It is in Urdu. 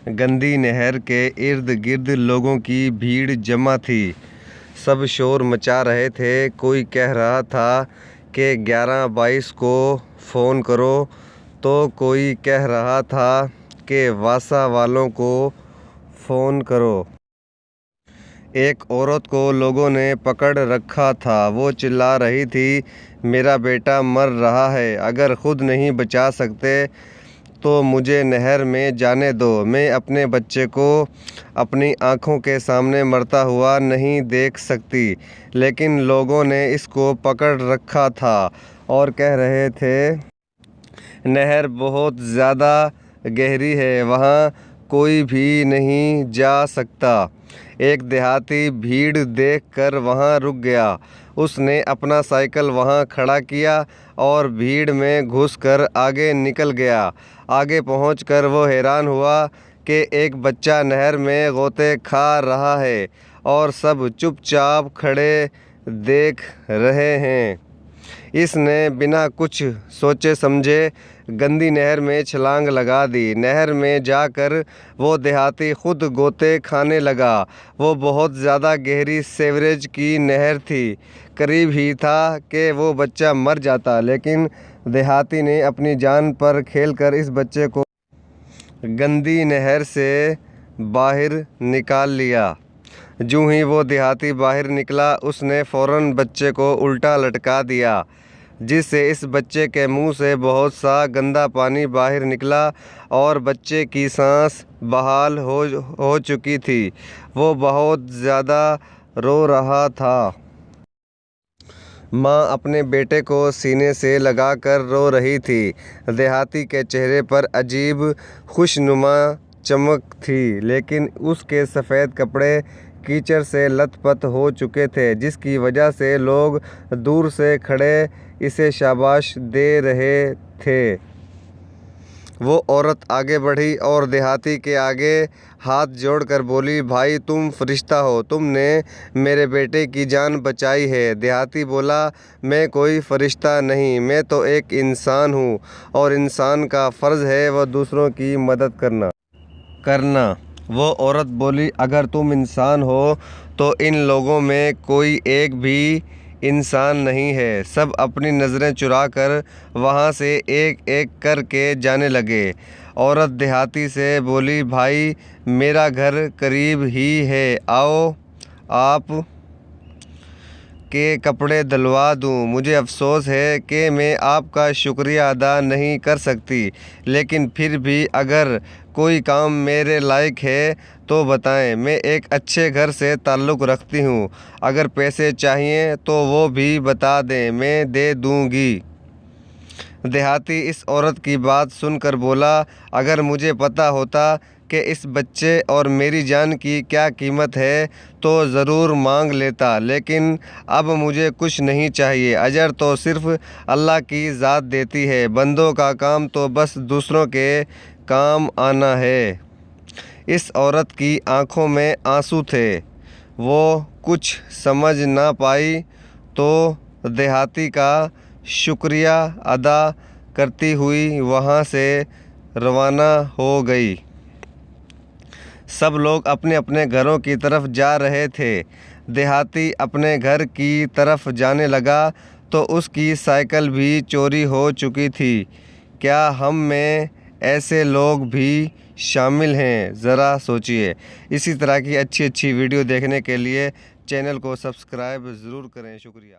گندی نہر کے ارد گرد لوگوں کی بھیڑ جمع تھی۔ سب شور مچا رہے تھے۔ کوئی کہہ رہا تھا کہ 11/22 کو فون کرو، تو کوئی کہہ رہا تھا کہ واسا والوں کو فون کرو۔ ایک عورت کو لوگوں نے پکڑ رکھا تھا۔ وہ چلا رہی تھی، میرا بیٹا مر رہا ہے، اگر خود نہیں بچا سکتے تو مجھے نہر میں جانے دو۔ میں اپنے بچے کو اپنی آنکھوں کے سامنے مرتا ہوا نہیں دیکھ سکتی۔ لیکن لوگوں نے اس کو پکڑ رکھا تھا اور کہہ رہے تھے نہر بہت زیادہ گہری ہے، وہاں کوئی بھی نہیں جا سکتا۔ ایک دیہاتی بھیڑ دیکھ کر وہاں رک گیا۔ اس نے اپنا سائیکل وہاں کھڑا کیا اور بھیڑ میں گھس کر آگے نکل گیا۔ آگے پہنچ کر وہ حیران ہوا کہ ایک بچہ نہر میں غوطے کھا رہا ہے اور سب چپ چاپ کھڑے دیکھ رہے ہیں۔ اس نے بنا کچھ سوچے سمجھے گندی نہر میں چھلانگ لگا دی۔ نہر میں جا کر وہ دیہاتی خود غوطے کھانے لگا۔ وہ بہت زیادہ گہری سیوریج کی نہر تھی۔ قریب ہی تھا کہ وہ بچہ مر جاتا، لیکن دیہاتی نے اپنی جان پر کھیل کر اس بچے کو گندی نہر سے باہر نکال لیا۔ جوں ہی وہ دیہاتی باہر نکلا، اس نے فوراً بچے کو الٹا لٹکا دیا، جس سے اس بچے کے منہ سے بہت سا گندا پانی باہر نکلا اور بچے کی سانس بحال ہو چکی تھی۔ وہ بہت زیادہ رو رہا تھا۔ ماں اپنے بیٹے کو سینے سے لگا کر رو رہی تھی۔ دیہاتی کے چہرے پر عجیب خوشنما چمک تھی، لیکن اس کے سفید کپڑے کیچڑ سے لت پت ہو چکے تھے، جس کی وجہ سے لوگ دور سے کھڑے اسے شاباش دے رہے تھے۔ وہ عورت آگے بڑھی اور دیہاتی کے آگے ہاتھ جوڑ کر بولی، بھائی تم فرشتہ ہو، تم نے میرے بیٹے کی جان بچائی ہے۔ دیہاتی بولا، میں کوئی فرشتہ نہیں، میں تو ایک انسان ہوں، اور انسان کا فرض ہے وہ دوسروں کی مدد کرنا۔ وہ عورت بولی، اگر تم انسان ہو تو ان لوگوں میں کوئی ایک بھی انسان نہیں ہے۔ سب اپنی نظریں چرا کر وہاں سے ایک ایک کر کے جانے لگے۔ عورت دیہاتی سے بولی، بھائی میرا گھر قریب ہی ہے، آؤ آپ کے کپڑے دھلوا دوں۔ مجھے افسوس ہے کہ میں آپ کا شکریہ ادا نہیں کر سکتی، لیکن پھر بھی اگر کوئی کام میرے لائق ہے تو بتائیں، میں ایک اچھے گھر سے تعلق رکھتی ہوں، اگر پیسے چاہئیں تو وہ بھی بتا دیں، میں دے دوں گی۔ دیہاتی اس عورت کی بات سن کر بولا، اگر مجھے پتہ ہوتا کہ اس بچے اور میری جان کی کیا قیمت ہے تو ضرور مانگ لیتا، لیکن اب مجھے کچھ نہیں چاہیے۔ اجر تو صرف اللہ کی ذات دیتی ہے، بندوں کا کام تو بس دوسروں کے کام آنا ہے۔ اس عورت کی آنکھوں میں آنسو تھے۔ وہ کچھ سمجھ نہ پائی تو دیہاتی کا شکریہ ادا کرتی ہوئی وہاں سے روانہ ہو گئی۔ سب لوگ اپنے اپنے گھروں کی طرف جا رہے تھے۔ دیہاتی اپنے گھر کی طرف جانے لگا تو اس کی سائیکل بھی چوری ہو چکی تھی۔ کیا ہم میں ایسے لوگ بھی شامل ہیں؟ ذرا سوچیے۔ اسی طرح کی اچھی ویڈیو دیکھنے کے لیے چینل کو سبسکرائب ضرور کریں۔ شکریہ۔